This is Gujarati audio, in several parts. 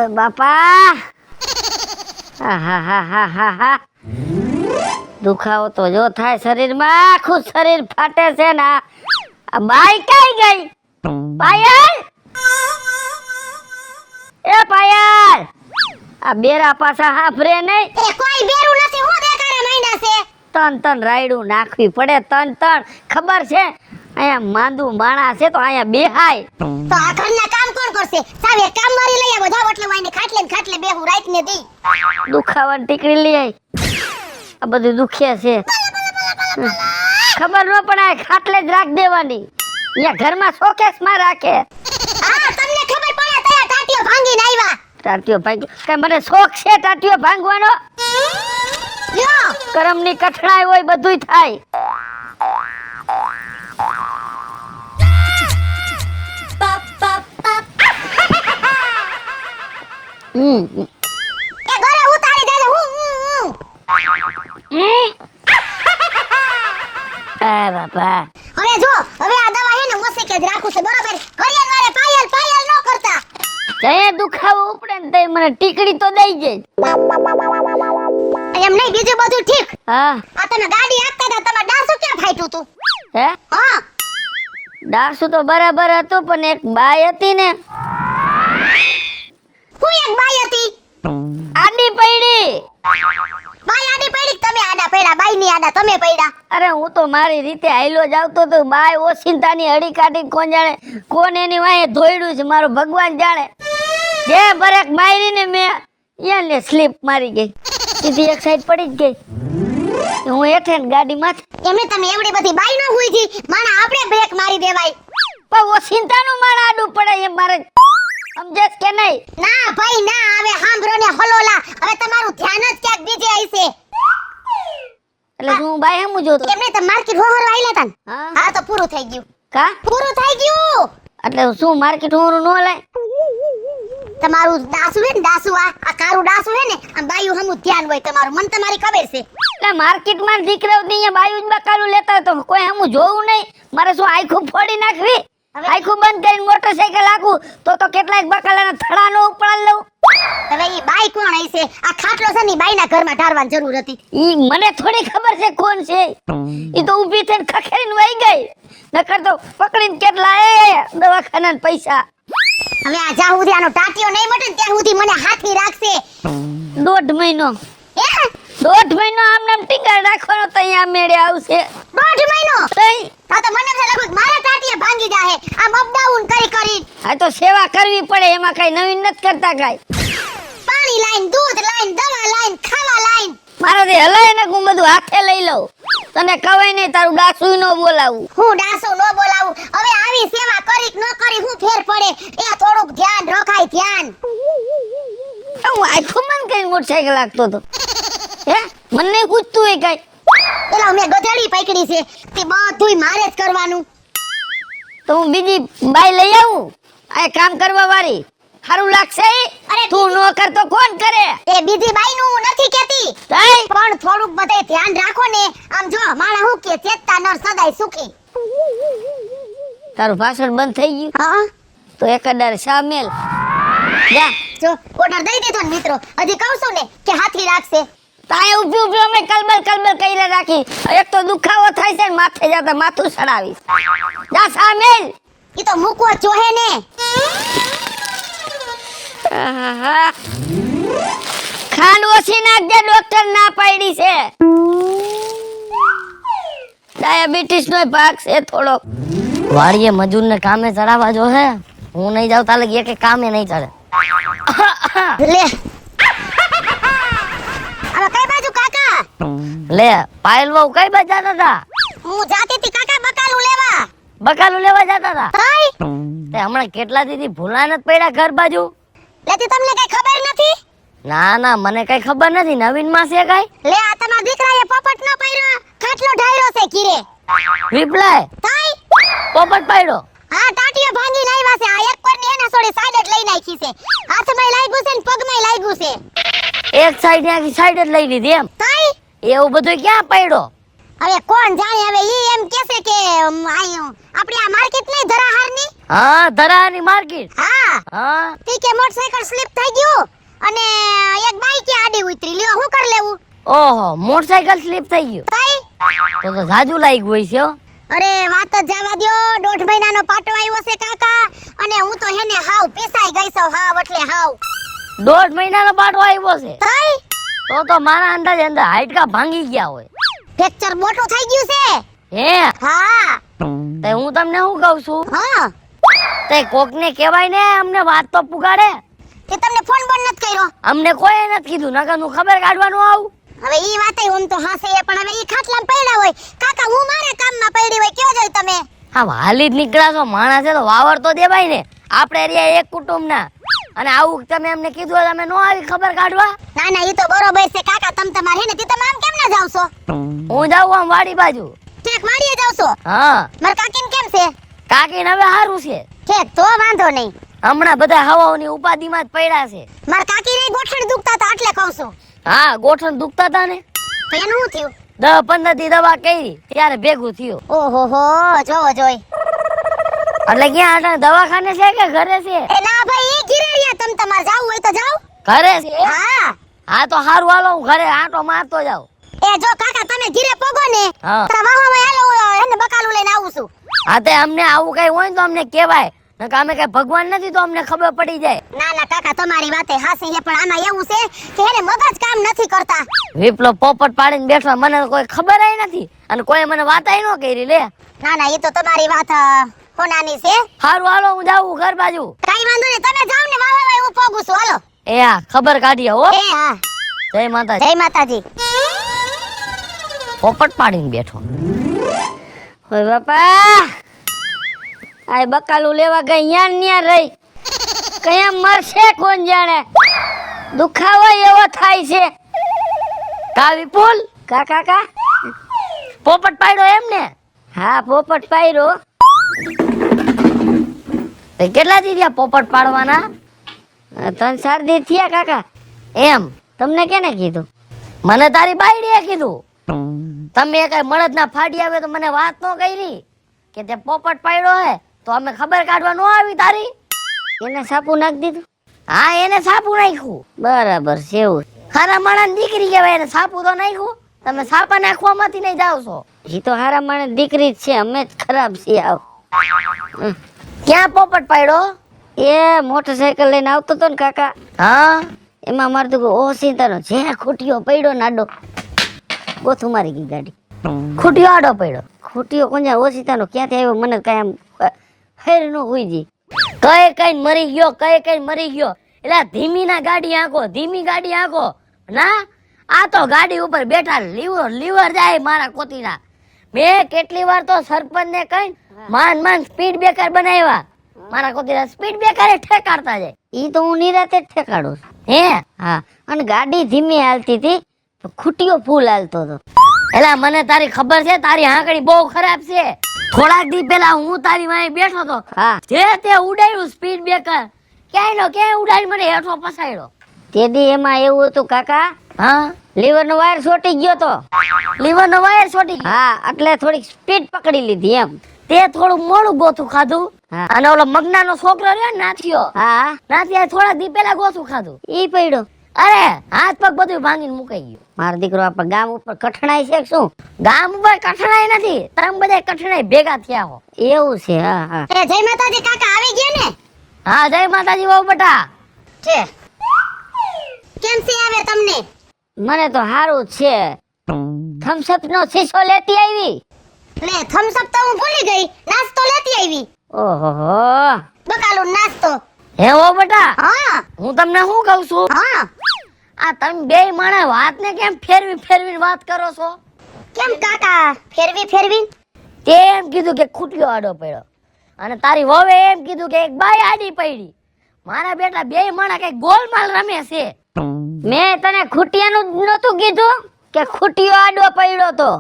ઓય બાપા, આહાહાહાહા. દુખાવો તો જો થાય શરીરમાં, આખું શરીર ફાટે છે ને. આ બાઈ કઈ ગઈ? પાયલ, એ પાયલ, આ બેરા પાછા હાફરે નહીં. એ કોઈ બેરું નથી, હું દેખાડે માંડ્યા છે. તન રાયડું નાખવી પડે, તન ખબર છે. અહીંયા માંદુ માણા છે તો અહીંયા બેહાય. તો આ ઘરના કામ કોણ કરશે? સાવે કામ વાળી લઈ આવો, જાવ એટલે વાઈને ખાટલે બેહું રાત ને દી. દુખાવાની ટીકડી લઈ આય. આ બધું દુખે છે, ખબર ન પડે. ખાટલે જ રાખ દેવાની, અહીંયા ઘરમાં શોકેસમાં રાખે. હા તમને ખબર પડે તયા ટાટીઓ ભાંગીને આવ્યા. ટાટીઓ ભાંગી કે મને શોખ છે ટાટીઓ ભાંગવાનો? લ્યો કરમની કઠણાઈ હોય બધુંય થાય. એ ઘરે ઉતારી દેજો. આ બાપા, હવે જો, હવે આ દવા હે ને મસ્તી જ રાખું છે, બરોબર? ઘડિયાળ વાળે પાયલ ન કરતા. જઈએ દુખાવો ઉપડે ને તઈ મને ટીકડી તો દઈ જાય. એમ નહીં, બીજું બધું ઠીક. હા, આ તમે ગાડી આખતા હતા, તમાર ડાસુ ક્યાં ફાટ્યું તું? હે હા, ડાસુ તો બરાબર હતું, પણ એક બાઈ હતી ને, હું એક બાઈ હતી. આડી પડી. બાઈ આડી પડી કે તમે આડા પડ્યા? બાઈ ની આડા તમે પડ્યા. અરે હું તો મારી રીતે હાઈલો જ આવતો તો, બાઈ ઓશિંતાની હડી કાઢી કોણ જાણે કોણ એની વાહે ધોઈડું છે, મારો ભગવાન જાણે. જે બરેક મારીને મેં યાને સ્લીપ મારી ગઈ, સીધી એક સાઈડ પડી જ ગઈ. હું હેઠે ને ગાડીમાં એમને તમે એવડી બધી બાઈ ન હુઈ જી, માણા આપણે બ્રેક મારી દેવાય. પણ ઓશિંતાનું મારા આડું પડે એમ મારે સમજેશ કે નહીં? ના ભાઈ ના, હવે હાંભળો ને હલોલા, હવે તમારું ધ્યાન જ ક્યાંક બીજે હશે. એટલે હું બાઈ હમું જોતો. એમને તો માર્કેટ હોહર આઈલા તા. હા હા તો પૂરું થઈ ગયું. કા પૂરું થઈ ગયું. એટલે શું માર્કેટ હોરું નો લાય? તમારું ડાસુ હે ને, ડાસુ આ કારું ડાસુ હે ને, આમ બાયું હમું ધ્યાન હોય તમારું, મન તમારી ખબર છે. એટલે માર્કેટમાં દીકરાઓ અહીંયા બાયું જ બકાલું લેતા હોય તો કોઈ હમું જોવું નહીં? મારે શું આખું ફોડી નાખવી? આખું બંધ કરીને મોટરસાઇકલ આખું તો કેટલાક બકાલાના થડા નો ઉપાડ લઉં. હવે ઈ બાઈ કોણ હશે? આ ખાટલો છે ને બાઈના ઘરમાં ઢારવાની જરૂર હતી. ઈ મને થોડી ખબર છે કોણ છે. ઈ તો ઊભી થઈને ખખેરીને વહી ગઈ, નકર તો પકડીને કેટલા દવાખાનાના પૈસા. હવે આ જ્યાં સુધી આનો ટાટિયો નહીં મટે ને ત્યાં સુધી મને હાથી રાખશે. 1.5 મહિનો, હે 1.5 મહિનો આમ નામ ટીંગાળ રાખવાનો તો અહીંયા મેળે આવશે. 1.5 મહિનો? તઈ આ તો મને એમ લાગે મારા ટાટિયા ભાંગી જાહે આમ અપડાઉન કરી. આ તો સેવા કરવી પડે, એમાં કઈ નવીન નથી કરતા કાઈ. પાણી લાઈન, દૂધ લાઈન, દવા લાઈન, ખાવા લાઈન. મારાથી હલાય ને હું બધું હાથે લઈ લઉં. તને કવાય નહીં તારું ડાસુય નો બોલાવું. હું ડાસુ નો બોલાવું? હવે આવી સેવા કરી ન કરી હું ફેર પડે? એ થોડુંક ધ્યાન રખાય, ધ્યાન. હું આખું મન કઈ મોટરસાઇકલ લાગતો હતો. હે મને નહીં પૂછતું હોય કઈ? પેલા મેં ગધેડી પકડી છે, તે બધુંય મારે જ કરવાનું. તો હું બીજી બાઈ લઈ આવું આ કામ કરવા વાળી? સારું લાગશે? અરે તું નો કર તો કોણ કરે? એ બીજી બાઈ નું હું નથી કેતી, તઈ પણ થોડુંક બધે ધ્યાન રાખો ને. આમ જો માણા હું કે ચેતતા નર સદાય સુખી. તારું ભાષણ બંધ થઈ ગયું હા તો એકદાર સામેલ જા. જો ઓર્ડર દઈ દીધો ને મિત્રો, હજી કહું છું ને કે હાથી રાખશે. તાય ઊભી ઊભી અમે કલબલ કઈલે રાખી. એક તો દુખાવો થાય છે ને માથે જાતા માથું સડાવીશ. જા સામેલ. ઈ તો મૂકવો જોહે ને. આહાહા. ખાંડ ઓછી નાખજે, ડોક્ટર ના પાડી છે. ડાયાબિટીસ નો ભાગ છે થોડો. વાડીએ મજૂર ને કામે ચડાવવા જો હે. હું નહીં જાઉં તાલે કે કામે નહીં ચડે. લે હવે કઈ બાજુ કાકા? લે પાયલ વહુ કઈ બાજુ જતા હતા? હું જાતી હતી કાકા બકાલું લેવા. બકાલું લેવા જતા હતા? હાય તે હમણાં કેટલા દીધી ભૂલા નથી પડ્યા ઘર બાજુ? લેતી તમને કઈ ખબર નથી? ના ના મને કઈ ખબર નથી. નવીન માં છે કઈ? લે આ તમારા દીકરાએ પોપટ નો પાડ્યો, ખાટલો ઢાયરો છે કીરે. વિપલાય તાઈ પોપટ પાડ્યો? હા ટાટીઓ ભાંગી લાવ્યા છે. આ એક પર ની એના સોડે સાઈડ જ લઈ નાખી છે. હાથમાં લાગ્યું છે ને પગમાં લાગ્યું છે. એક સાઈડ આખી સાઈડ જ લઈ લીધી એમ? તાઈ એવું બધું ક્યાં પડ્યો? હવે કોણ જાણે હવે ઈ એમ કેસે કે આપણી આ માર્કેટ નહીં ધરાહારની હા ધરાની માર્કેટ. હા હા તી કે મોટરસાઇકલ સ્લીપ થઈ ગયું અને એક બાઈક કે આડી ઉતરી લ્યો હું કર લેવું ઓહો મોટરસાઇકલ સ્લીપ થઈ ગયું ભાઈ તો જાજુ લાગી ગઈ છે હો. અરે વાત જ જવા દ્યો 1.5 મહિનાનો પાટો આવ્યો છે કાકા અને હું તો હેને હાવ પીસાઈ ગઈ છું હાવ એટલે હાવ 1.5 મહિનાનો પાટો આવ્યો છે થઈ તો મારા અંદાજે અંદર હાડકા ભાંગી ગયા હોય. ફ્રેક્ચર મોટું થઈ ગયું છે હે હા તે હું તમને શું કહું છું હા તે કોકને કહેવાય ને અમને વાત તો પુગાડે. તે તમને ફોન બંધ નથી કર્યો અમને કોઈ નથી કીધું નકર હું ખબર કાઢવાનું આવું. હવે ઈ વાતે ઓમ તો હાસે પણ હવે ઈ ખાટલામાં પડ્યા હોય કાકા હું મારા કામમાં પડી હોય કયો જોઈ તમે હા હાલી જ નીકળ્યા છો માણસ છે તો વાવર તો દેવાય ને. આપણે એરિયા એક કુટુંબના અને આવું તમે એમને કીધું હોય તમે નો આવી ખબર કાઢવા. ના ના ઈ તો બરોબર છે કાકા તમ તમારે હેને તી તમે આમ કેમ ના જાવ છો હું જાઉં આમ વાડી બાજુ. ઠેક વાડીએ જાવ છો હા માર કાકીને કેમ છે કાકીને હવે સારું છે. ઠેક તો વાંધો નહીં હમણાં બધા હવાઓની ઉપાધિમાં જ પડ્યા છે. માર કાકીને ગોઠણ દુખતા હતા એટલે કહું છું હા ગોઠણ દુખતા હતા ને તો એનું શું થયું 10-15 દી દવા કરી ત્યારે ભેગું થયું. ઓહો હો જોવો જોઈ એટલે ક્યાં આટા દવાખાને છે કે ઘરે છે? એ ના ભાઈ ઈ ઘીરે રહ્યા તમ તમારે જાવું હોય તો જાવ ઘરે છે. હા હા તો હારું હાલો હું ઘરે આટો મારતો જાઉં. એ જો કાકા તમે ઘીરે પોગો ને હા. તારા વાહમાં હાલો એને બકાલું લઈને આવું છું હા તે અમને આવું કઈ હોય ને તો અમને કહેવાય નકર અમે કઈ ભગવાન નથી તો અમને ખબર પડી જાય. ના ના કાકા તમારી વાતે હાસી છે પણ આમાં એવું છે કે એને મગજ કામ નથી કરતા વિપલો પોપટ પાડીને બેઠો મને તો કોઈ ખબર નથી અને કોઈ મને વાતાય ન કરી લે. ના ના એ તો તમારી વાત હોનાની છે હારું હાલો હું જાઉં ઘર બાજુ. કઈ વાંધો નહીં તમે જાવ ને વાહમાં હું પોગું છું હાલો એ હા ખબર કાઢીએ હો. એ હા જય માતાજી. જય માતાજી પોપટ પાડીને બેઠો. ઓય બાપા આ બકાલું લેવા ગઈ ન્યા ન્યા રહી કયા મરશે કોણ જાણે દુખાવો એવો થાય છે. કા વિપુલ કા કાકા પોપટ પાડ્યો એમ ને? હા પોપટ પાયરો તે કેટલા દી થયા પોપટ પાડવાના? 3-4 દી થયા કાકા. એમ તમને કેને કીધું? મને તારી બાયડીએ કીધું. તમે કઈ મળદ ના ફાડી આવે તો મને વાત ન કરી કે તે પોપટ પાડ્યો હે તો અમે ખબર કાઢવા ન આવી તારી. એને સાપુ નાખી દીધું? હા એને સાપુ નાખ્યું. બરાબર છે એવું. ખારા માણસ દીકરી કહેવાય એને સાપુ તો નાખ્યું. તમે સાપા નાખવામાંથી નહીં જાવ છો. એ તો હારા માણસ દીકરી જ છે અમે જ ખરાબ છીએ. આવ ક્યાં પોપટ પાડ્યો? એ મોટરસાયકલ લઈને આવતો હતો ને કાકા હા એમાં મારે તો ઓસિંતાનો જે ખૂટીયો પડ્યો નાડો ગોથું મારી ગઈ ગાડી. ખૂટ્યો આડો પડ્યો. ખૂટીયો કોંજા ઓસિંતાનો ક્યાંથી આવ્યો મને કઈ આમ હેર નો હોય જી. કઈ મરી ગયો કઈ મરી ગયો. એટલે ધીમી ના ગાડી આંકો ધીમી ગાડી આંકો ના. આ તો ગાડી ઉપર બેઠા લીવર જાય મારા કોતીના. મેં કેટલી વાર તો સરપંચ ને કઈ માન સ્પીડ બ્રેકર બનાવ્યા. મારા કોતીના સ્પીડ બ્રેકર ઠેકાડતા જાય. ઈ તો હું નિરાતે જ ઠેકાડું છું. હે હા અને ગાડી ધીમી હાલતી હતી તો ખૂટીયો ફૂલ હાલતો હતો. એલા મને તારી ખબર છે તારી હાંકડી બહુ ખરાબ છે. થોડાક દી પહેલા હું તારી વાંહે બેઠો તો હા જે તે ઉડાડ્યું સ્પીડ બ્રેકર ક્યાંય ઉડાડી મને હેઠો પસાડ્યો. તે દી એમાં એવું હતું કાકા હા લીવર નો વાયર છોટી ગયો તો. લીવર નો વાયર છોટી ગયો. હા એટલે થોડીક સ્પીડ પકડી લીધી એમ. તે થોડું મોડું ગોથું ખાધું હા. અને ઓલો મગનાનો છોકરો રહ્યો ને નાથિયો હા નાથિયા થોડા દી પહેલા ગોથું ખાધું. ઈ પડ્યો. અરે હાથ પગ બધું ભાંગીને મુકાઈ ગયું. મારો દીકરો આપણા ગામ ઉપર કઠણાય છે કે શું? ગામ ઉપર કઠણાઈ નથી તમે બધા કઠણાઈ ભેગા થયા હો. એવું છે. હા હા એ જય માતાજી કાકા આવી ગયા ને હા જય માતાજી બહુ બટા. છે કેમ છે આવે તમને મને તો સારું જ છે. થમ્સઅપ નો શીશો લેતી આવી. લે થમ્સ અપ તો હું ભૂલી ગઈ નાસ્તો લેતી આવી ઓહો બકાલું નાસ્તો હે ઓ બટા હા હું તમને શું કહું છું હા આ તમે બે માણસ વાતને કેમ ફેરવીને વાત કરો છો? કેમ કાકા ફેરવી તે એમ કીધું કે ખૂટ્યો આડો પડ્યો અને તારી વહુએ એમ કીધું કે એક બાઈ આડી પડી. મારા બેટા બે માણસ કઈ ગોલમાલ રમે છે. મેં તને ખૂટિયાનું નતું કીધું કે ખૂટિયો આડો પડ્યો તો?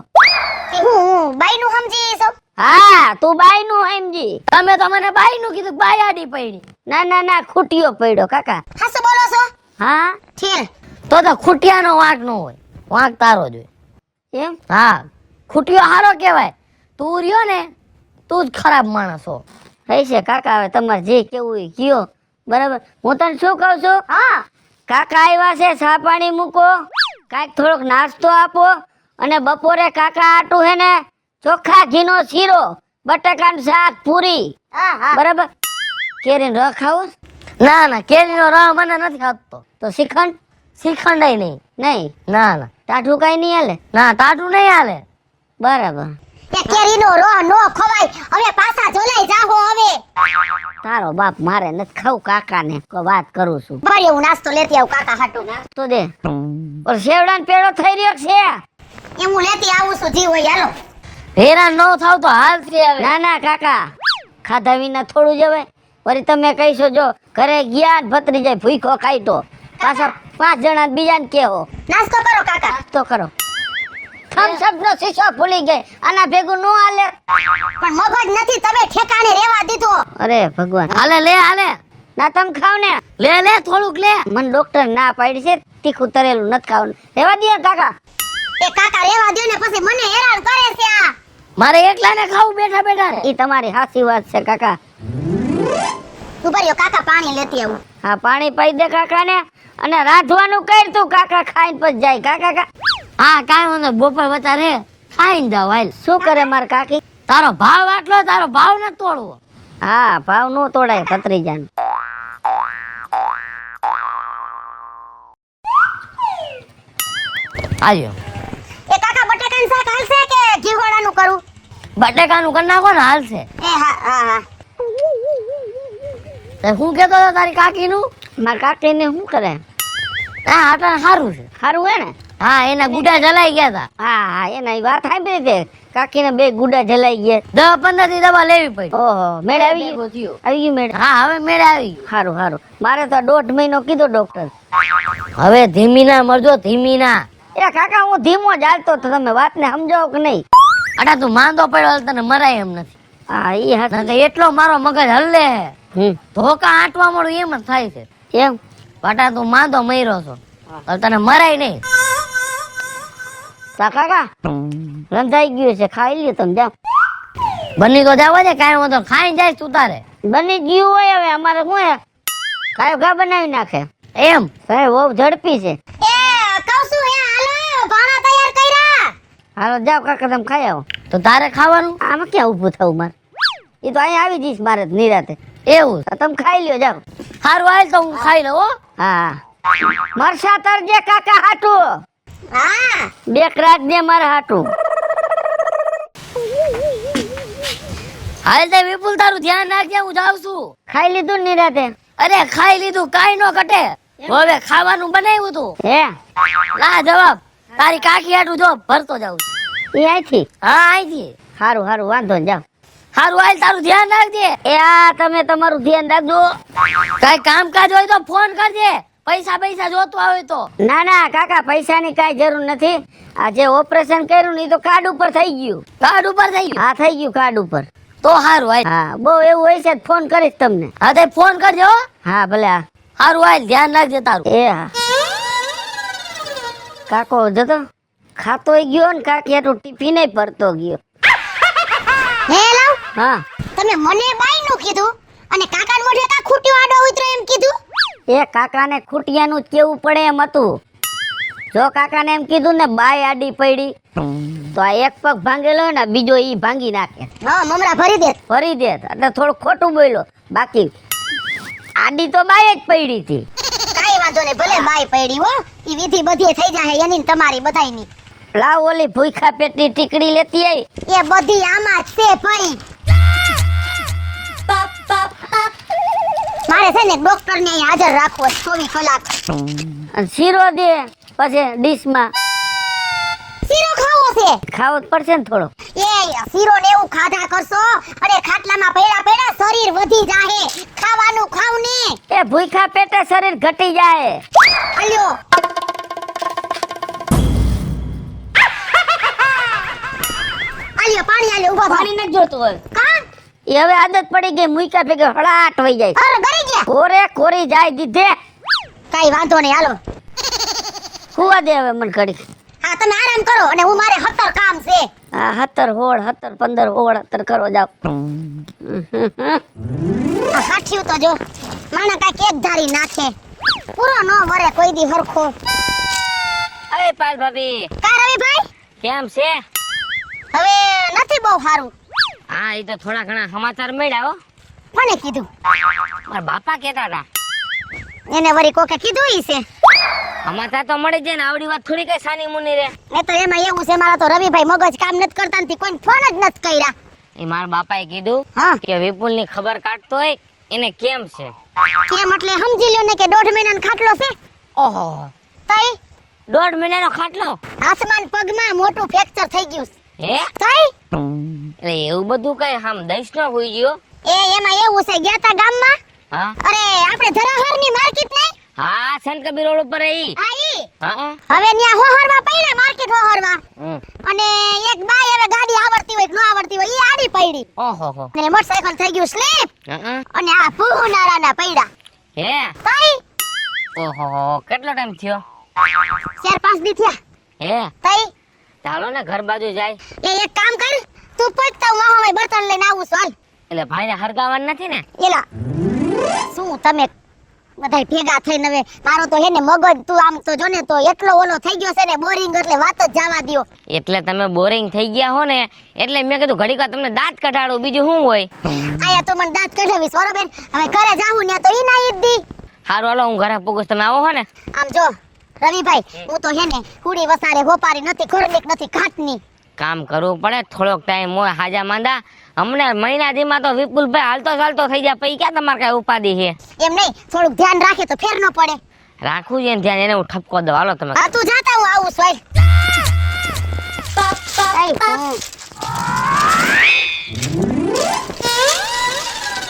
કે હું બાઈનું સમજી છો હા તું બાઈ નું સમજી. તમે તો મને બાઈ નું કીધું બાઈ આડી પડી. ના ના ના ખૂટિયો પડ્યો કાકા. હાસુ બોલો છો હા છે તો ખૂટિયાનો વાંક ન હોય વાંક તારો જ હોય. એમ હા ખૂટ્યો હારો કહેવાય. તું રહ્યો ને તું જ ખરાબ માણસ હો. હશે કાકા, હવે તમારે જે કેવું હોય કયો. બરાબર, હું તને શું કહું છું, હા કાકા આવ્યા છે, ચા પાણી મૂકો, કાંઈક થોડોક નાસ્તો આપો, અને બપોરે કાકા આટું હે ને ચોખ્ખા ઘીનો શીરો, બટાકાનું શાક, પૂરી. હા હા બરાબર, કેરીનો રસ ખાવો છે? ના ના, કેરીનો રસ મને નથી ખાતો. તો શ્રીખંડ શ્રીખંડ નહીં. નહીં, ના ના ટાઢું કાંઈ નહીં હાલે? ના, ટાટું નહીં હાલે. બરાબર, એ કેરીનો રો નો ખવાય. હવે પાછા જોલાઈ જાહો. હવે તારો બાપ મારે નથી ખાવું, કાકાને વાત કરું છું. બરાબર, હું નાસ્તો લેતી આવું કાકા હાટુ. તો દે ઓર શેવડાનો પેડો થઈ રહ્યો છે. એમ હું લેતી આવું છું. જી હોય હાલો. હેરાન ન થાવ તો હાલ છે હવે. ના ના કાકા, ખાધા વિના થોડું જવાય. વળી તમે કહીશો જો ઘરે ગયા ને ભત્રી જાય ભૂખો ખાઈ તો પાછા 5 જણા બીજાને કેવો. નાસ્તો કરો કાકા. નાસ્તો કરો. થમ્સઅપ નો શીશો ભૂલી ગઈ, આના ભેગું નો હાલે. પણ મગજ નથી, તમે ઠેકાણે રેવા દીધો. અરે ભગવાન, હાલે લે હાલે. ના તમે ખાવ ને. લે લે થોડુંક લે. મને ડોક્ટર ના પાડી છે તીખું તરેલું નથી ખાવાનું. રેવા દે કાકા. એ કાકા રેવા દો ને, પછી મને હેરાન કરે છે આ. મારે એકલાને ખાવું બેઠા બેઠા. ઈ તમારી હાચી વાત છે કાકા. તું બર્યો કાકા પાણી લેતી આવું. હા, પાણી પાઈ દે કાકાને, અને રાંધવાનું કર તું. કાકા ખાઈને પછી જાય. કાકા હા કાંઈ વાંધો, બપોર બચા રે ખાઈને જાવ હાલ. શું કરે માર કાકી? તારો ભાવ આટલો, તારો ભાવ ન તોડવો. હા, ભાવ નો તોડાય ભત્રીજાનો. આવ્યો. એ કાકા બટાકાનું શાક હાલશે કે ઘીગોળાનું કરું? બટેકાનું કરી નાખો ને હાલશે. એ હા હા હા. તે હું કેતો હતો તારી કાકીનું? માર કાકીને શું કરે? હા આટા સારું છે. સારું હે ને? હા એના ગુડા જલાઈ ગયા હતા. હા હા, એના ઈ વાત સાંભળી છે. કાકીને 2 ગુડા જલાઈ ગયા. 10-15 થી દવા લેવી પડી. ઓહો, મેળ આવી ગયું? થયો. આવી ગયું મેળ? હા હવે મેળે આવી ગયું. સારું સારું. મારે તો 1.5 મહિનો કીધો ડોક્ટર. હવે ધીમી ના મરજો, ધીમી ના. એ કાકા, હું ધીમો જ હાલતો તો, તમે વાતને સમજાવો કે નહીં? અટા તું માંદો પડ્યો હાલ તને મરાય એમ નથી. હા, ઈ હાથ. ના તો એટલો મારો મગજ હલ્લે હમ, ધોકા આંટવા મળું એમ જ થાય છે. એમ? બટા તું માંદો મર્યો છો, હવે તને મરાય નહીં. તા કાકા, રંધાઈ ગયું છે, ખાઈ લ્યો તમે, જાઓ. બની તો જાવ છે કાંઈ વાંધો, ખાઈ જાય તું તારે. બની ગયું હોય, હવે અમારે શું હે, કાયો ઘા બનાવી નાખે. એમ સાહેબ બહુ ઝડપી છે. એ કહું છું હે હાલો, ભાણા તૈયાર કર્યા. હાલો જાઓ કાકા, તમે ખાઈ આવો. તો તારે ખાવાનું આમાં ક્યાં ઊભું થવું મારે? એ તો અહીંયા આવી જઈશ મારે નિરાતે. એવું. તો તમે ખાઈ લ્યો, જાઓ. સારું હાલ તો હું ખાઈ લઉં હો. હા, મરસા તરજે કાકા હાટું. હા 2 રાત દે મારે હાટું. હાલ તે વિપુલ તારું ધ્યાન રાખજે, હું જાઉં છું. ખાઈ લીધું ને નિરાતે? અરે ખાઈ લીધું, કાઈ નો ઘટે. હવે ખાવાનું બનાવ્યું તું. હે, ના જવાબ તારી કાકી હાટું જો ભરતો જાઉં છું. એ અહીંથી? હા અહીંથી. સારું સારું, વાંધો ને, જાઓ. સારું હાલ તારું ધ્યાન રાખજે. એ આ તમે તમારું ધ્યાન રાખજો. કઈ કામકાજ હોય તો ફોન કરજે, પૈસા જોતું આવે તો. ના ના કાકા, પૈસાની કાંઈ જરૂર નથી. આ જે ઓપરેશન કર્યું ને એ તો કાર્ડ ઉપર થઈ ગયું. કાર્ડ ઉપર થઈ ગયું? હા, થઈ ગયું કાર્ડ ઉપર. તો સારું હાલ. હા, બહુ એવું હોય છે તો ફોન કરીશ તમને. હા તે ફોન કરજો હો. હા ભલે. હા, સારું હાલ ધ્યાન રાખજે તારું. એ હા. કાકો જતો ખાતોય ગયો ને કાકી આટલું ટિફિને ભરતો ગયો. હે લાવ, હા, તમે મને બાઈ નું કીધું અને કાકાને મોઢે કા ખૂટ્યો આડો ઉતરો એમ કીધું. એ કાકાને ખૂટિયાનું જ કેવું પડે એમ હતું. જો કાકાને એમ કીધું ને બાય આડી પડી તો આ એક પગ ભાંગેલો હોય ને બીજો ઈ ભાંગી નાખે, હા મમરા ભરી દે. ફરી દે. એટલે થોડું ખોટું બોલ્યો, બાકી આડી તો બાય જ પડી હતી. કાઈ વાંધો નહીં, ભલે બાઈ પડી હો. ઈ વિધિ બધી થઈ જાય એની ને તમારી બધાયની. લાવ ઓલી ભૂખા પેટની ટીકડી લેતી આવી. એ બધી આમાં જ છે ભાઈ. મારે છે ને ડોક્ટર ને અહીં હાજર રાખવો 24 કલાક. અને શીરો દે પછી ડીશમાં. શીરો ખાવો છે? ખાવો જ પડશે ને થોડો. એ શીરો ને એવું ખાધા કરશો અને ખાટલામાં પડ્યા પડ્યા શરીર વધી જાહે. ખાવાનું ખાવ ને. એ ભૂખા પેટે શરીર ઘટી જાય. અલ્યો અલ્યો પાણી આલ્યો, ઉભા પાણી થાવ. ન જોતું હોય. કા એ હવે આદત પડી ગઈ, મુઈકા ભેગે હળાટ વઈ જાય. અરે ગરી ગયા. કોરે કોરી જાય દીધે. કાઈ વાંધો નહીં, હાલો. હુવા દે હવે મને ઘડી. હા તમે આરામ કરો અને હું મારે 17 કામ છે. આ 17 હોળ 17 15 હોળ 17 કરો જાવ. આ હાઠિયું તો જો માણા કાંઈક એક ધારી નાખે પૂરો ન વરે કોઈ દી હરખો. અરે પાલ ભાભી કા રવિભાઈ કેમ છે? હવે નથી બહુ સારું. હા એ તો થોડા ઘણા સમાચાર મળ્યા હો. કોને કીધું? મારા બાપા કહેતા હતા. એને વરી કોકે કીધું ઈ છે? સમાચાર તો મળી જાય ને, આવડી વાત થોડી કઈ સાની મુની રે. એ તો એમાં એવું છે મારા તો રવિભાઈ મગજ કામ નથી કરતા ને કોઈ ફોન જ નથી કર્યા. એ મારા બાપાએ કીધું હા કે વિપુલ ની ખબર કાઢતો હોય એને કેમ છે. કેમ એટલે સમજી લ્યો ને કે 1.5 મહિનાનો ખાટલો છે. ઓહો તઈ 1.5 મહિનાનો ખાટલો? આસમાન પગમાં મોટું ફ્રેક્ચર થઈ ગયું છે. હે તઈ એટલે એવું બધું કઈ આમ દઈશ નો હોઈ ગયો. એમાં એવું છે ગયા તા ગામમાં. હા અરે આપણે ધરાહરની માર્કેટ નહીં હા સંત કબીર રોડ ઉપર રહી. આઈ હા હવે ન્યા હોહરવા પડ્યા માર્કેટ હોહરવા. હમ. અને એક બાઈ હવે ગાડી આવડતી હોય કે ન આવડતી હોય ઈ આડી પડી ઓહો હો. ને મોટરસાઇકલ થઈ ગયું સ્લીપ હા અને આ ભૂનારાના પડ્યા. હે તઈ ઓહો હો. કેટલો ટાઈમ થયો? 4-5 દી થયા. હે તઈ ચાલો ને ઘર બાજુ જાય. એક કામ કર તું પહોંચતા હું હવે બર્તન લઈને આવું છું હાલ. એટલે ભાઈને હરગાવાનું નથી ને? એલા શું તમે બધાય ભેગા થઈને હવે મારો તો હે ને મગજ તું આમ તો જો ને તો એટલો ઓલો થઈ ગયો છે ને બોરિંગ એટલે વાત જ જવા દ્યો. એટલે તમે બોરિંગ થઈ ગયા હો ને એટલે મેં કીધું ઘડીક વાર તમને દાંત કઢાડું, બીજું શું હોય. આયા તો મને દાંત કઢાવીશ બરોબર. હવે ઘરે જાવું ને તો ઈ ના ઈદ દી. હારું હાલો હું ઘરે પૂગું, તમે આવો હો ને. આમ જો રવિભાઈ હું તો હે ને કુડી વસારે હોપારી નથી ઘરડીક નથી ઘાટની. કામ કરવું પડે, થોડોક ટાઈમ હોય હાજા માંદા. હમણાં મહિના દીમાં તો વિપુલભાઈ હાલતો ચાલતો થઈ જાય, પછી ક્યાં તમારે કઈ ઉપાધિ છે? એમ નહીં થોડુંક ધ્યાન રાખે તો ફેર ન પડે. રાખવું છે ને ધ્યાન, એને હું ઠપકો દઉં. હાલો તમે. હા તું જાતા હું આવું છું હાલ.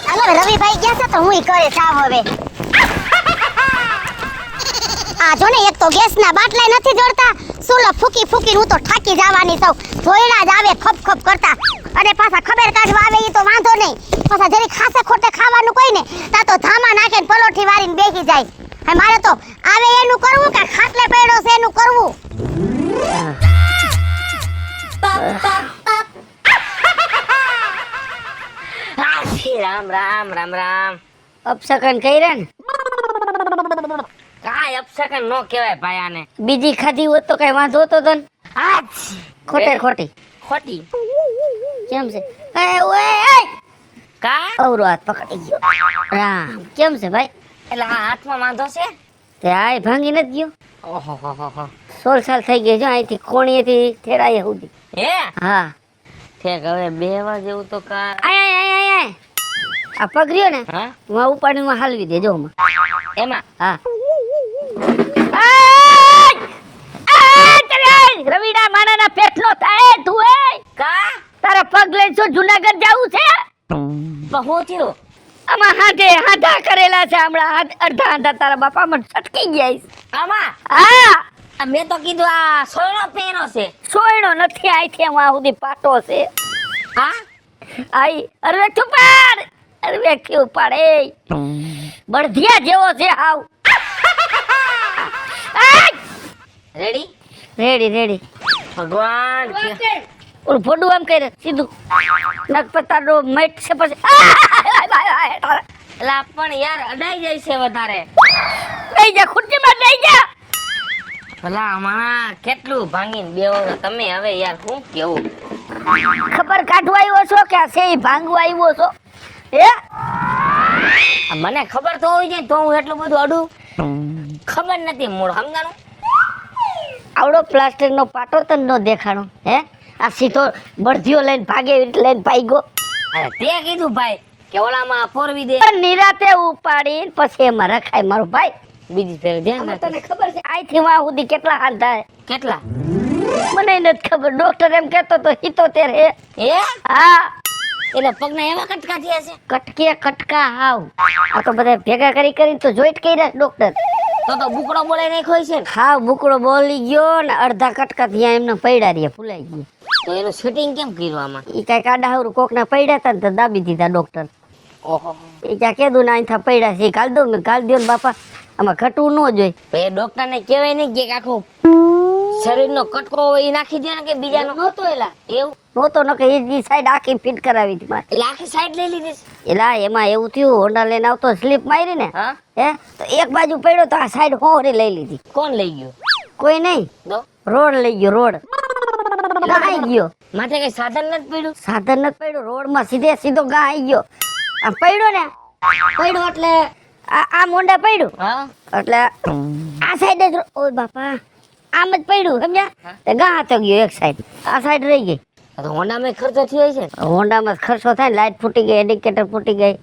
હાલો રવિભાઈ ગયા છે તો હું કરે સાવ હવે. આ જો ને એક તો ગેસના બાટલા નથી જોડતા, સુલો ફૂકી ફૂકી હું તો ઠાકી જવાની સૌ. ધોયડા જ આવે ખપ ખપ કરતા અને પાછા ખબર કાઢવા આવે ઈ તો વાંધો નહીં, પાછા જરી ખાસે ખોટે ખાવાનું કોઈ ને તા તો ધામા નાખે પલોઠી વારીને બેસી જાય. હવે મારે તો આવે એનું કરવું કે ખાટલે પડ્યો છે એનું કરવું. રામ રામ રામ રામ. અપસકન કર્યા ને કાંઈ અપસકન નો કહેવાય ભાઈ આને. બીજી ખાધી હોત તો કઈ વાંધો હતો તને? ખોટે ખોટી ખોટી કેમ છે? એ ઓય કા અવરો હાથ પકડી ગયો. રામ કેમ છે ભાઈ? એટલે આ હાથમાં વાંધો છે? તે આય ભાંગી નથી ગયો. ઓહો હો હો હો. 16 સાલ થઈ ગઈ છે અહીંથી કોણીએથી થેરાય સુધી. હે હા ઠેક હવે બેવા જેવું તો કા. આય આય આય આય આય. આ પગર્યો ને હા હું ઉપાડીને હાલવી દેજો હમણાં. એમાં હા રવિડા માણાના પેટનો થાય તું એ કા તારા પગ લઈને શું જુનાગઢ જાવું છે? બહુ થયું. આમાં હાથા કરેલા છે હમણાં અડધા અડધા તારા બાપા મને છટકી ગયા છે. આમાં હા આ મેં તો કીધું આ સોયનો પહેરો છે. સોયણો નથી આઈથી આમાં સુધી પાટો છે. હા આઈ અરે છુપાડ અરે ક્યું પાડે બળધિયા જેવો છે હાવ. રેડી રેડી રેડી ભગવાન ઓલું ફોડું આમ કરે સીધું નખપતાનો મેટ છે પછી એલા પણ યાર અડાઈ જાય છે વધારે. લઈ જા ખુરશીમાં લઈ જા. ભલા હમણાં કેટલું ભાંગીને બેવો તમે. હવે યાર શું કેવું? ખબર કાઢવા આવ્યો છો કે આ છે ભાંગવા આવ્યો છો? હે આ મને ખબર તો હોવી જોઈએ તો હું એટલું બધું અડું. ખબર નથી મૂળ સમજાણું. આવડો પ્લાસ્ટિક નો પાટો તને નો દેખાણો? હે આ સીધો બળધિયો લઈને ભાગે લઈને ભાગ્યો. અરે તે કીધું ભાઈ કે ઓલામાં પોરવી દે. પણ નિરાતે ઉપાડી પછી એમાં રખાય મારો ભાઈ. બીજી ફેર ધ્યાન આમાં રાખ. તને ખબર છે આઈથી વાં સુધી કેટલા હાથ થાય? કેટલા? મને નથી ખબર. ડોક્ટર એમ કહેતો તો 77 હે. એ હા એટલે પગના એવા કટકા થયા છે? કટકે કટકા હાવ. આ તો બધા ભેગા કરી કરીને તો જોઈન્ટ કર્યા ડોક્ટર. તો બુકડો બોલે નાખ્યો છે ને. હાવ બુકડો બોલી ગયો ને અડધા કટકા ત્યાં એમને પડ્યા રહ્યા ફૂલાઈ ગયા. તો એનું સેટિંગ કેમ કર્યું આમાં? એ કાંઈક આડા હાવરું કોકના પડ્યા હતા ને તો દાબી દીધા ડોક્ટર. ઓહો એ ક્યાં કીધું ને અહીંથી પડ્યા છે ગાલ દો ને ગાલ દો ને બાપા આમાં ઘટવું ન જોઈએ. એ ડોક્ટર ને કહેવાય નહીં કે આખો શરીરનો કટકો હોય એ નાખી દે ને કે બીજાનો. નહોતો એલા એવું નહોતો નકે એ સાઈડ આખી ફિટ કરાવી હતી મારે. એટલે આખી સાઈડ લઈ લીધી છે? એલા એમાં એવું થયું હોન્ડા લઈને આવતો સ્લીપ મારી ને હા હે તો એક બાજુ પડ્યો તો આ સાઈડ હોરી લઈ લીધી. કોણ લઈ ગયું? કોઈ નહીં, દો રોડ લઈ ગયો, રોડ ગાઈ ગયો. માથે કઈ સાધન નથી પડ્યું? સાધન નથી પડ્યું, રોડમાં સીધે સીધો ગાઈ ગયો. આ પડ્યો ને, પડ્યો એટલે આ મોંડા પડ્યું હા એટલે આ સાઈડ જ ઓય બાપા આમ જ પડ્યું સમજ્યા તે ગા તો ગયો એક સાઈડ, આ સાઈડ રહી ગઈ. તો હોન્ડામાં ખર્ચો થયો છે? હોન્ડામાં ખર્ચો થાય, લાઈટ ફૂટી ગઈ, ઇન્ડિકેટર ફૂટી ગઈ.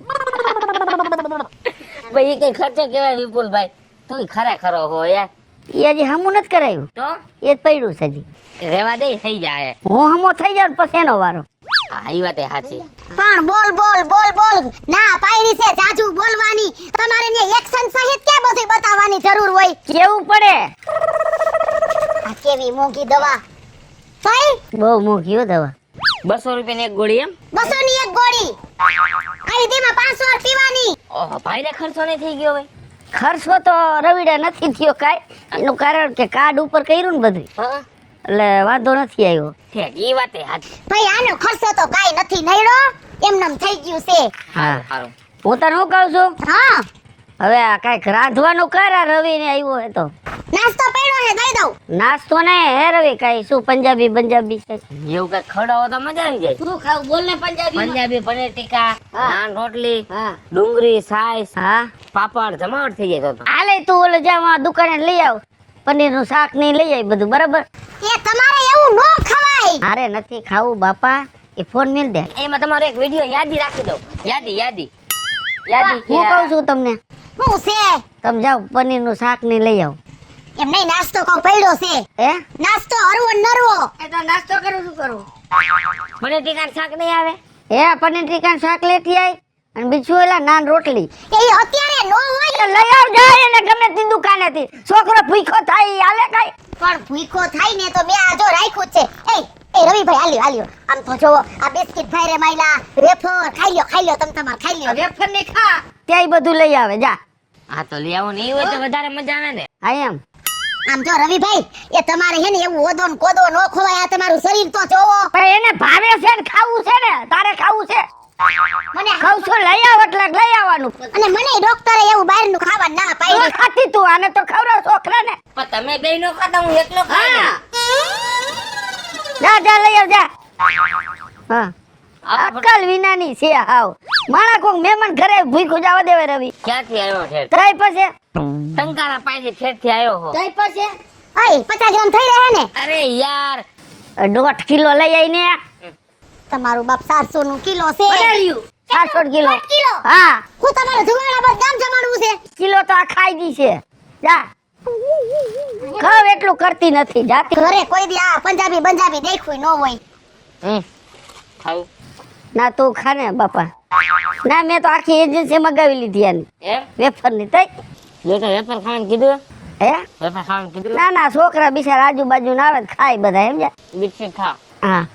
ભાઈ એ કઈ ખર્ચો કેવાય વિપુલભાઈ? તું ખરેખર હો યાર. એ હજી હમું નથી કરાયું, તો એ જ પડ્યું છે હજી. રેવા દે, થઈ જાય. હું હમો થઈ જાઉં ને પછી એનો વારો. હા એ વાત સાચી. પણ બોલ બોલ બોલ બોલ ના પાયરી છે જાજુ બોલવાની. તમારે ને એક્શન સહિત કે બધું બતાવવાની જરૂર હોય. કેવું પડે, આ કેવી મોંઘી દવા ભાઈ, બહુ મોંઘી હો દવા. 200 રૂપિયાની એક ગોળી એમ? 200 ની એક ગોળી આવી દીમાં 500 વાર પીવાની. ઓહો ભાઈ ને ખર્ચો નહીં થઈ ગયો ભાઈ? ખર્ચો તો રવિડા નથી થયો કાંઈ, એનું કારણ કે કાર્ડ ઉપર કર્યું ને બધું હા એટલે વાંધો નથી આવ્યો. ઠીક, એ વાત સાચી. ભાઈ આનો ખર્ચો તો કાઈ નથી નડ્યો, એમનેમ થઈ ગયું છે. હા સારું. હું તને શું કહું છું, હા હવે આ કાંઈક રાંધવાનું કર, આ રવિ ને આવ્યો હે તો. નાસ્તો પડ્યો છે દઈ દઉં. નાસ્તો ને હે રવિ, કાંઈ શું પંજાબી પંજાબી છે? એવું કઈ ખવડાવો તો મજા આવી જાય. શું ખાવું બોલ ને પંજાબી. પંજાબી પનીર ટીકા, હા. નાન રોટલી, હા ડુંગળી, છાશ, હા પાપડ જમાવટ થઈ જાય તો. હાલે તું ઓલે જામાં દુકાને લઈ આવ, પનીરનું શાક નહીં લઈ આવી બધું બરાબર. એ તમારે એવું નો ખવાય. મારે નથી ખાવું બાપા, એ ફોન મેલ દે. એમાં તમારો એક વિડિયો યાદી રાખી દો. યાદી યાદી હું કહું છું તમને, હું છે તમે જાઓ પનીરનું શાક નહીં લઈ આવો. એમ નહીં, નાસ્તો કહું પડ્યો છે. હે નાસ્તો હરવો નરવો. એ તો નાસ્તો કરું શું કરું. પનીર ટીકા શાક નહીં આવે? હે પનીર ટીકા શાક લેતી આવી અને બીજું એલા નાન રોટલી એ અત્યારે નો હોય. એ લઈ આવ જાય એને ગમે તે દુકાનેથી. છોકરો ભૂખ્યો થાય ઈ હાલે કાંઈ. પણ ભૂખો થાય ને તો બે આ જો રાખ્યું જ છે. એ રવિભાઈ હાલ્યો હાલ્યો, આમ તો જોવો આ બિસ્કિટ ભાઈ રે માયલા વેફર ખાઈ લ્યો તમે તમાર ખાઈ લ્યો. વેફર ની ખા, ત્યાંય બધું લઈ આવે જા. હા તો લઈ આવો ને, એ હોય તો વધારે મજા આવે ને. હા એમ આમ જો રવિભાઈ એ તમારે હે ને એવું ઓદો ને કોદો નો ખવાય. આ તમારું શરીર તો જોવો. પણ એને ભાવે છે ને ખાવું છે ને, તારે ખાવું છે. મને ખાવ છો લઈ આવ એટલે લઈ આવવાનું. અને મને ડોક્ટરે એવું બહારનું ખાવા ના તું પાડી. ખાતી તું, આને તો ખવડાવ છોકરાને. પણ તમે બે નો ખાતા, હું એકલો ખાઈ હા જા જા લઈ આવ જા. હા અક્કલ વિનાની છે હાવ. માણા કોક મહેમાન ઘરે ભૂખ્યું જવા દેવે રવિ. ક્યાંથી આવ્યો છે? તઈ પછી ટંકારા પાસેથી ઠેઠથી આવ્યો હો. તઈ પછી ઓય 50 ગ્રામ થઈ રહે ને. અરે યાર 1.5 કિલો લઈ આવીને. તમારું બાપ 700 નું કિલો છે. 700 કિલો. 8 કિલો. હા હું તમારું ધુવાડા પર ગામ જમાડવું છે. કિલો તો આ ખાઈ ગઈ છે. જા ખાવ એટલું કરતી નથી જાતી. ઘરે કોઈ દી આ પંજાબી બંજાબી દેખ્યું ન હોય. ખાવું ના તું ખા ને બાપા. ના મેં તો આખી એજન્સી મગાવી લીધી આની એમ? વેફર ની. તઈ જો તો વેફર ખાવાનું કીધું? હે વેફર ખાવાનું કીધું? ના ના છોકરા બિચારા આજુબાજુ ના આવે તો ખાય બધા સમજ્યા. બિસ્કિટ ખા. હા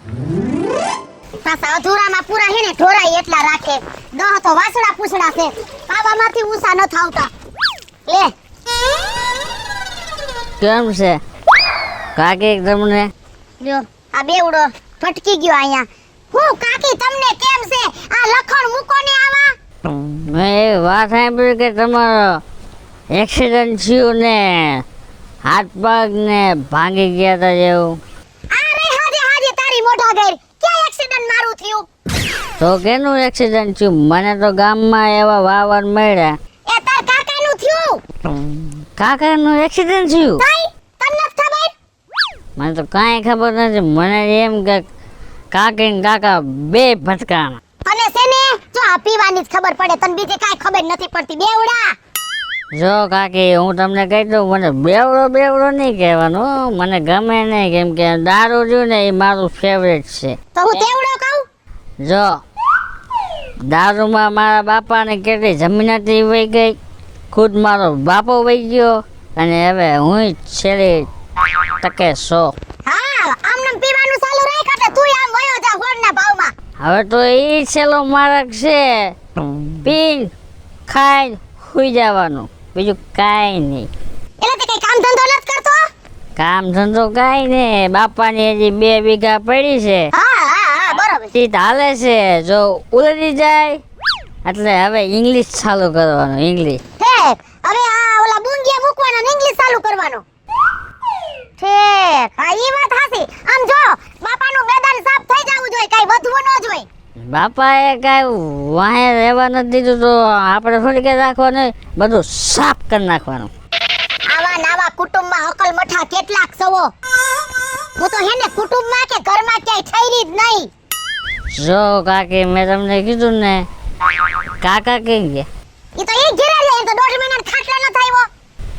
પાછા અધૂરામાં પૂરા હે ને ઢોરાય એટલા રાખે. દહ તો વાસડા પૂછડા છે. પાવામાંથી ઊંસા ન થાવતા. લે કેમ છે કાકી તમને? લ્યો આ બેવડો ફટકી ગયો અહીંયા. હું કાકી તમને કેમ છે? આ લખણ મૂકો ને આવા. મેં એ વાત સાંભળી કે તમારો એક્સિડન્ટ થયું ને હાથ પગ ને ભાંગી ગયા હતા જેવું. આ રે હાજે હાજે તારી મોઢા ગઈ. ક્યાં એક્સિડન્ટ મારું થયું? તો કેનું એક્સિડન્ટ થયું? મને તો ગામમાં એવા વાવર મળ્યા. એ તાર કાકાનું થયું. કાકાનું એક્સિડન્ટ થયું? તઈ તને નથી ખબર? મને તો કાંઈ ખબર નથી. મને એમ કે કાકી ને કાકા બે ભટકાણા. અને છે ને જો આ પીવાની જ ખબર પડે, તને બીજી કાંઈ ખબર નથી પડતી. બેવડા જો કાકી હું તમને કહી દઉં, મને બેવડો બેવડો નહીં કહેવાનું. મને ગમે નહીં, કેમ કે દારૂ રહ્યું ને એ મારું ફેવરેટ છે. તો હું તેવડો કહું? જો દારૂમાં મારા બાપાને કેટલી જમીન હતી વહી ગઈ, ખુદ મારો બાપો વહી ગયો, અને હવે હું છેલ્લી તકે સો. હા આમનામ પીવાનું ચાલુ રાખ એટલે તું આમ વયો જા હોડના ભાવમાં. હવે તો એ છેલ્લો માર્ગ છે, પીન ખાઈ સુઈ જવાનું, બીજું કાંઈ નહીં. એટલે તે કઈ કામ ધંધો નથી કરતો? કામ ધંધો કાંઈ નહીં. બાપાની હજી 2 વીઘા પડી છે, હા હા વાતચીત હાલે છે, જો ઉલડી જાય એટલે હવે ઇંગ્લિશ ચાલુ કરવાનું. ઇંગ્લિશ હે હવે આ ઓલા બુંગિયા મૂકવાનો ને ઇંગ્લિશ ચાલુ કરવાનો. ઠીક, હા ઈ વાત હાચી. આમ જો બાપાનું મેદાન સાફ થઈ જાવું જોઈએ, કાઈ વધવું ન જોઈએ. બાપાએ કાંઈ વાહે રહેવા નથી દીધું તો આપણે થોડી કઈ રાખવાનું, બધું સાફ કરી નાખવાનું. આવા નાવા કુટુંબમાં અકલ મઠા કેટલાક સવો. હું તો હેને કુટુંબમાં કે ઘરમાં ક્યાંય ઠઈરી જ નહીં. જો કાકી મેં તમને કીધું ને, કાકા કેમ ગયા? ઈ તો ઈ ઘરે લે, તો 1.5 મહિના ખાટલા ન થાયવો.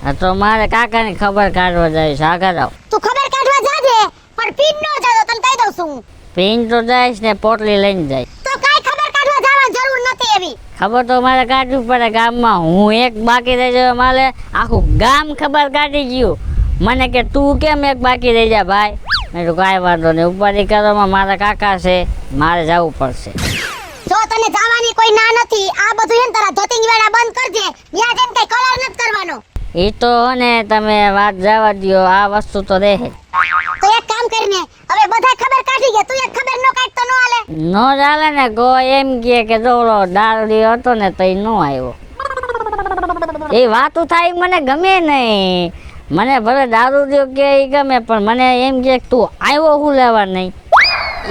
હા તો મારે કાકાની ખબર કાઢવા જાય છે. આગળ આવ. તું ખબર કાઢવા જાજે, પણ પીન ન જાજો, તને કહી દઉં છું હું. પીન તો જાય ને પોટલી લઈને જાય. તો કાઈ ખબર કાઢવા જવાની જરૂર નથી એવી. ખબર તો મારે કાઢવી પડે ગામમાં. હું એક બાકી રહી જાય મારે આખું ગામ ખબર કાઢી ગયું. મને કે તું કેમ એક બાકી રહી જા ભાઈ? મેં તો કાંઈ વાંધો નહીં, ઉપાધિ કરવામાં મારા કાકા છે, મારે જવું પડશે. જો તને જવાની કોઈ ના નથી, આ બધું હે ને તારા ધોતિંગ વેડા બંધ કરજે. ન્યા જઈને કઈ કલર નથી કરવાનો. એ તો ને તમે વાત જવા દ્યો, આ વસ્તુ તો રહે. તો એક કામ કરીને હવે બધા ખબર કાઢી ગયા, તું એક ખબર ન કાઢ તો ન હાલે. નો ચાલે ને, ગો એમ કે જો ઓલો દારૂડી હતો ને તો એ નો આવ્યો. એ વાતું થાય મને ગમે નહીં. મને ભલે દારૂડિયો કે ઈ ગમે, પણ મને એમ કે તું આવ્યો હું લેવા નહીં,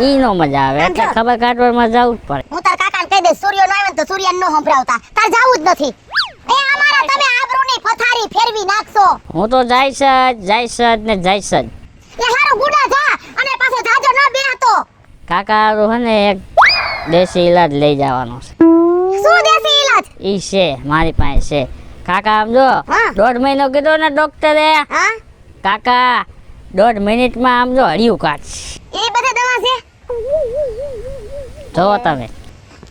ઈ નો મજા આવે. એટલે ખબર કાઢવામાં જવું જ પડે. હું તાર કાકાને કહી દઈશ, સૂર્ય નો આવે ને તો સૂર્યને ન સંભળાવતા. તાર જાવું જ નથી. એ અમારા તમે આબરૂની પથારી ફેરવી નાખશો. હું તો જઈશ જ ને જઈશ જ. એ હારો ગુડા જા અને પાછો જાજો ન બેહતો. કાકા હારું હે ને એક દેશી ઈલાજ લઈ જવાનો છે. શું દેશી ઈલાજ? ઈ છે મારી પાસે છે. કાકા આમ જો, હા. 1.5 મહિનો કીધો ને ડોક્ટરે, હા કાકા 1.5 મિનિટમાં આમ જો હળિયું કાઢશે. એ બધી દવા છે. જો તમે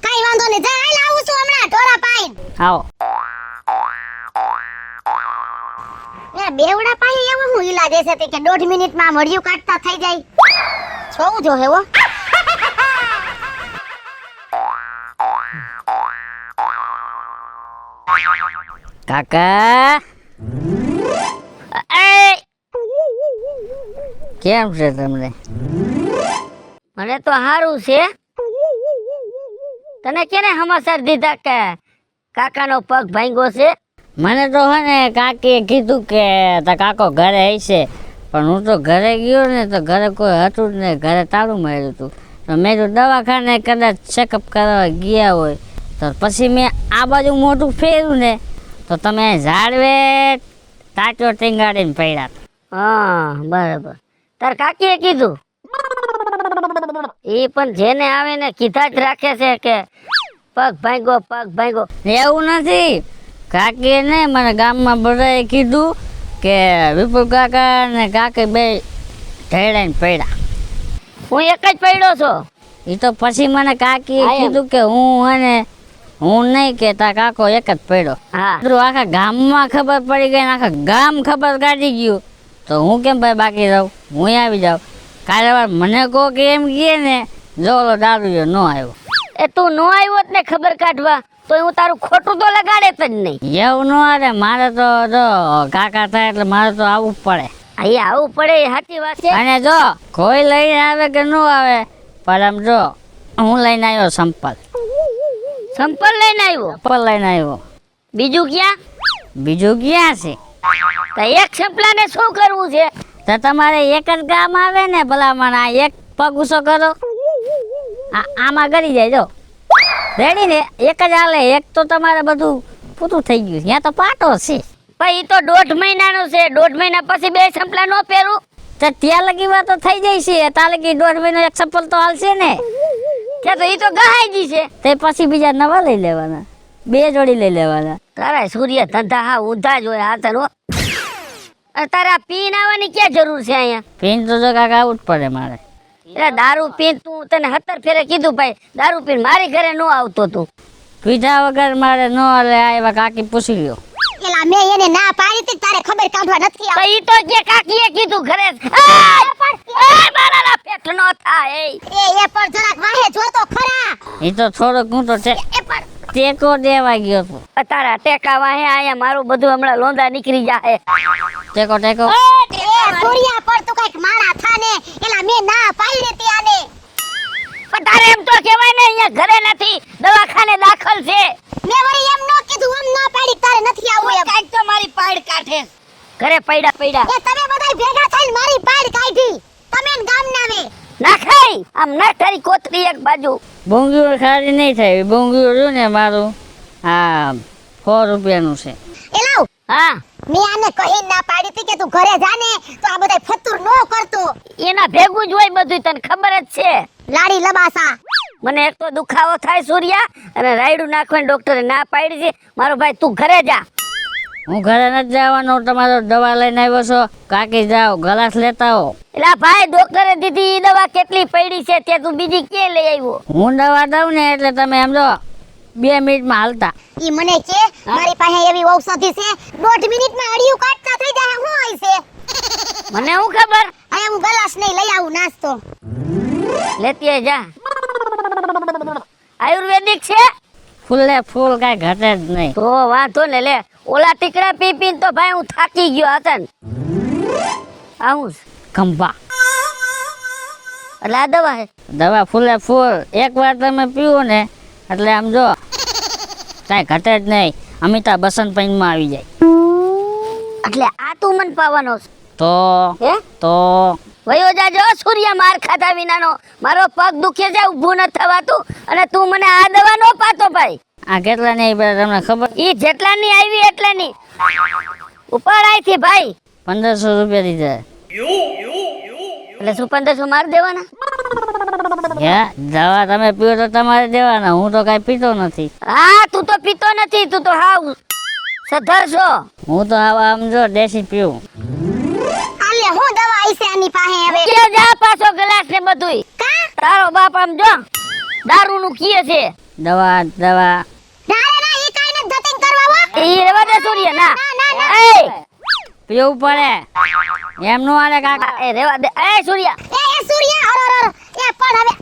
કઈ વાંધો નહીં, જા હાલ આવું છું હમણાં ઢોરા પાઈન. આવો. એ બેવડા પાઈ એવો હું ઈલાજ છે તે કે 1.5 મિનિટમાં મળ્યું કાઢતા થઈ જાય. જોવું જો હેવો. કાકા કેમ છે તમને? મને તો સારું છે. તને કેને સમાચાર દીધા કે કાકાનો પગ ભાંગ્યો છે? મને તો હે ને કાકીએ કીધું કે તા કાકો ઘરે હશે, પણ હું તો ઘરે ગયો ને તો ઘરે કોઈ હતું જ નહીં, ઘરે તાળું માર્યું હતું. તો મેં તો દવાખાને કદાચ ચેકઅપ કરવા ગયા હોય, તો પછી મેં આ બાજુ મોટું ફેર્યું ને તો તમે ઝાડવે ટાંચો ટીંગાડીને પડ્યા. હા બરાબર. તાર કાકીએ કીધું? એ પણ જેને આવે ને કીધા જ રાખે છે કે પગ ભાંગ્યો. એવું નથી, કાકીએ ને મને ગામમાં બધાએ કીધું કે વિપુલ કાકા ને કાકી બે ઢેડાઈને પડ્યા. હું એક જ પડ્યો છો. એ તો પછી મને કાકીએ હા, એમ. કીધું કે હું નહીં કે તાર કાકો એક જ પડ્યો. હા આખા ગામમાં ખબર પડી ગઈ ને આખા ગામ ખબર કાઢી ગયું, તો હું કેમ ભાઈ બાકી રહું? હું આવી જાઉં. કાલે વાર મને કહો કે એમ કહે ને જો ઓલો દારૂ ન આવ્યો. એ તું નો આવ્યો ને ખબર કાઢવા તો હું તારું ખોટું તો લગાડે જ નહીં. એવું ન આવે, મારે તો જો કાકા થાય એટલે મારે તો આવવું જ પડે. અહીંયા આવું પડે એ સાચી વાત છે. અને જો કોઈ લઈને આવે કે ન આવે, પણ આમ જો હું લઈને આવ્યો સંપલ. સંપલ લઈને આવ્યો? સંપલ લઈને આવ્યો. બીજું ક્યાં? બીજું ક્યાં છે? તો એક સંપલાને શું કરવું છે? તો તમારે એક જ કામ આવે ને ભલામણ. આ એક પગ ઊંચો કરો, આમાં ગળી જાય. જો રેડી ને, એક જ હાલે. એક તો તમારે બધું પૂરું થઈ ગયું. ત્યાં તો પાટો છે. ભાઈ ઈ તો 1.5 મહિનાનું છે. 1.5 મહિના પછી બે સંપલા નો પહેરું. તો ત્યાં લગી વાત તો થઈ જાય છે. ત્યાં લગી 1.5 મહિનો એક ચપ્પલ તો હાલશે ને. કે તો ઈ તો ગહાઈ જી છે. તે પછી બીજા નવા લઈ લેવાના, 2 જોડી લઈ લેવાના. તારા સૂર્ય ધંધા હા ઊંધા જ હોય હાથ નો. તારા પીન આવવાની ક્યાં જરૂર છે અહીંયા? પીન તો જો કાકા આવું જ પડે મારે. એટલે દારૂ પીન તું તને 17 ફેરે કીધું ભાઈ દારૂ પીન મારી ઘરે નો આવતો તું. પીધા વગર મારે ન હાલે. આવ્યા કાકી પૂછી લ્યો. એલા મેં એને ના પાડી તી, તારે ખબર કાઢવા નથી તો આવતી. ઈ તો જે કાકીએ કીધું ઘરે મારા પેટ નો થાય. એ પર જરાક વાહે જોતો ખરા. એ તો થોડોક હું તો એ પર ટેકો દેવા ગયો હતો. તારા ટેકા વાહે આયા મારું બધું હમણાં લોંદા નીકળી જાય. ટેકો એ સૂર્યા પર તું કઈક મારા થાને. એલા મેં ના પાડી તી આને. પણ તારે એમ તો કહેવાય ને અહીંયા ઘરે નથી દવાખાને દાખલ છે મેં વળી એમ ન કીધું એમ ના પાડી તારે નથી આવવું એમ કાંઈક તો મારી પાડ કાઢે ઘરે પૈડા એ તમે બધાય ભેગા થઈને મારી પાડ કાઢી તમે ને ગામના વે ના ખાઈ આમ ના તારી કોતરી એક બાજુ બોંગીઓ ખાલી નહીં થાય બોંગીઓ જો ને મારું આ 100 રૂપિયાનું છે એ લાવ હા મેં આને કહી ના પાડી હતી કે તું ઘરે જાને તો આ બધાય ફતુર નો કરતો એના ભેગું જ હોય બધું તને ખબર જ છે લાડી લબાસા મને એક તો દુખાવો થાય સૂર્યા અને રાયડું નાખવાની ડોક્ટરે ના પાડી છે મારો ભાઈ તું ઘરે જા હું ઘરે નથી જવાનો તમારો દવા લઈને આવ્યો છો કાકી જાઓ ગ્લાસ લેતા આવો એટલે આ ભાઈ ડોક્ટરે દીધી ઈ દવા કેટલી પડી છે તે તું બીજી ક્યાં લઈ આવ્યો હું દવા દઉં ને એટલે તમે એમ જો 2 મિનિટમાં હાલતા ઈ મને કે મારી પાસે એવી ઔષધિ છે 1.5 મિનિટમાં અડિયું કાઢતા થઈ જાય હું હોય છે મને શું ખબર આ હું ગલાસ નહીં લઈ આવું નાસ્તો લેતી આય જા આયુર્વેદિક છે ફૂલે ફૂલ કાંઈ ઘટે જ નહીં તો વાંધો ને લે ઓલા ટીકડા પી પીને તો ભાઈ હું થાકી ગયો હતો ને આવું છે. ખંભા એટલે આ દવા છે દવા ફૂલે ફૂલ એકવાર તમે પીવો ને એટલે આમ જો કાંઈ ઘટે જ નહીં અમિતાભ બચ્ચન પૈનમાં આવી જાય એટલે આ તું મન પાવાનો છે તો હે તો વયો જાજો સૂર્ય માર ખાધા વિનાનો મારો પગ દુખે છે ઊભું ન થવાતું અને તું મને આ દવા નો પાતો ભાઈ આ કેટલા નહીં તમને ખબર ઈ જેટલાની આવી એટલાની ઉપાડ આઈથી ભાઈ 1500 રૂપિયા દીધા એટલે શું 1500 માર દેવાના હે દવા તમે પીવો તો તમારે દેવાના હું તો કાંઈ પીતો નથી હા તું તો પીતો નથી તું તો હાવ સધર છો હું તો આવા આમ જો દેશી પીવું આલે હું દવા આઈ છે આની પાસે હવે કે જા પાછો ગ્લાસ ને બધુંય કા તારો બાપ આમ જો દારૂ નું કીએ છે દવા દવા ના ના ઈ કાઈ ન ધતિંગ કરવા હો એ રેવા દે સૂર્ય ના ના, એ પીવું પડે એમ નો હાલે કાકા એ રેવા દે એ સૂર્ય એ સૂર્ય અરર એ પણ હવે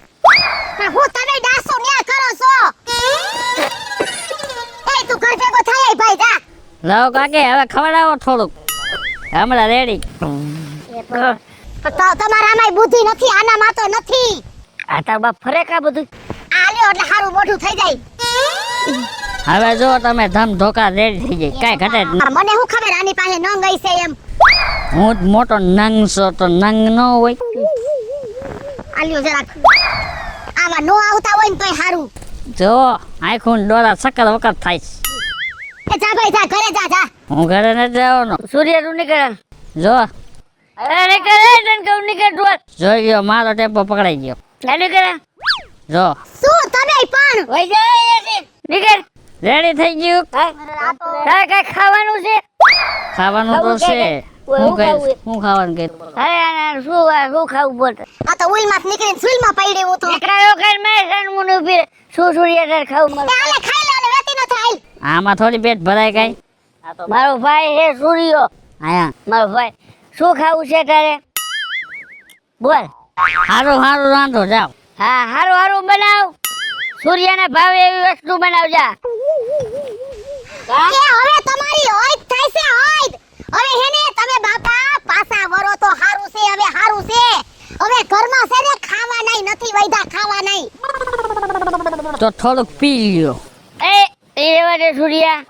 પણ હું તમે ડાસો ન્યા કરો છો એ તું ઘર ભેગો થાય ભાઈ જા લાવો કાકે હવે ખવડાવો થોડુંક હમણાં રેડી તો તમારામાંય બુદ્ધિ નથી આનામાં તો નથી આ તાર બાપ ફરે કા બધું આ લ્યો એટલે હારું મોઢું થઈ જાય હવે જો તમે ધમ ધોકા રેડી થઈ જાય કાંઈ ઘટે જ નહીં મને શું ખબર આની પાસે ન ગઈ છે એમ હું જ મોટો નંગ છો તો નંગ ન હોય આ લ્યો જરાક આવા નો આવતા હોય ને તોય હારું જો આખું ડોળા સકર વકર થાય છે. એ જા ભાઈ જા ઘરે જા જા હું ઘરે નથી જવાનો સૂર્ય નું નીકળ જો અરે નીકળ તને કહું નીકળ રોજ જોઈ ગયો મારો ટેમ્પો પકડાઈ ગયો નીકળ જો શું તમે પણ વઈ જા અહીંયાથી. નીકળ રેડી થઈ ગયું તારે કઈ ખાવાનું છે ખાવાનું તો ખાવું છે કે? હું ખાવું કહીશ છે? હું ખાવાનું કે અરે શું ખાવું બોલ આ તો ઉઈલમાં નીકળીને સુઈલમાં પડી હું તો નીકળ્યો કર મેં સનમુન ઉભી શું સૂર્ય તારે ખાવું એ મારું આલે ખાઈ લે અને વેતી ન થાય આમાં થોડી પેટ ભરાય કઈ મારો ભાઈ હે સૂર્યો આયા મારો ભાઈ શું ખાવું છે તારે બોલ હારું હારું રાંધો જાઓ હા હારું હારું બનાવ સૂર્યના ભાવે એવી વસ્તુ બનાવજા એ હવે તમારી હોઈત થાય છે હોઈત હવે હેને તમે બાપા પાસા વરો તો હારું છે હવે હારું છે હવે ઘરમાં છે ને ખાવા નહીં નથી વૈદા ખાવા નહીં તો થોડુંક પી લ્યો એ રેવા દે સૂર્યા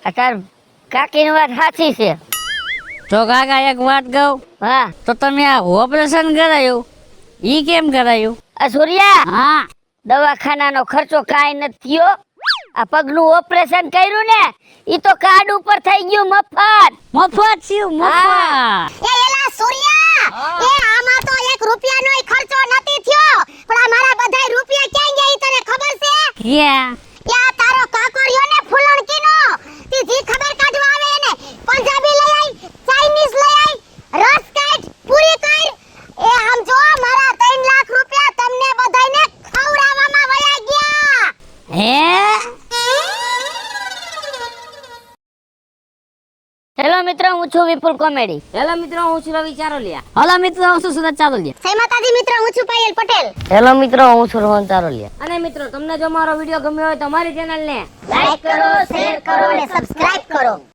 આ તાર કાકીની વાત સાચી છે તો કાકા એક વાત કહું હા તો તમે આ ઓપરેશન કરાયું ઈ કેમ કરાયું આ સૂર્યા હા દવાખાનાનો ખર્ચો કાંઈ નથી થયો આ પગનું ઓપરેશન કર્યું ને ઈ તો કાર્ડ ઉપર થઈ ગયું મફત મફત થયું મફત એ એલા સૂર્યા એ આમાં તો 1 રૂપિયાનોય ખર્ચો નથી થયો પણ આ મારા બધાય રૂપિયા ક્યાં ગયા ઈ તને ખબર છે ક્યાં યા તારો કાકોરિયો ને ફૂલણકીનો તી જી ખબર કાઢવા આવે એને પંજાબી લઈ આઈ ચાઇનીઝ લઈ આઈ રસ કાઢ પૂરી કર એ આમ જો મારા 3 લાખ રૂપિયા તમને બધાયને ખવડાવવામાં વયા ગયા હે હેલો મિત્રો હું છું વિપુલ કોમેડી હેલો મિત્રો હું છું રવિ ચારોલિયા હલો મિત્રો હું છું સુરત ચારોલિયા જય માતાજી મિત્રો હું છું પાયલ પટેલ હેલો મિત્રો હું છું રોહન ચારોલિયા અને મિત્રો તમને જો મારો વિડીયો ગમ્યો હોય તો મારી ચેનલને લાઈક કરો શેર કરો અને સબસ્ક્રાઇબ કરો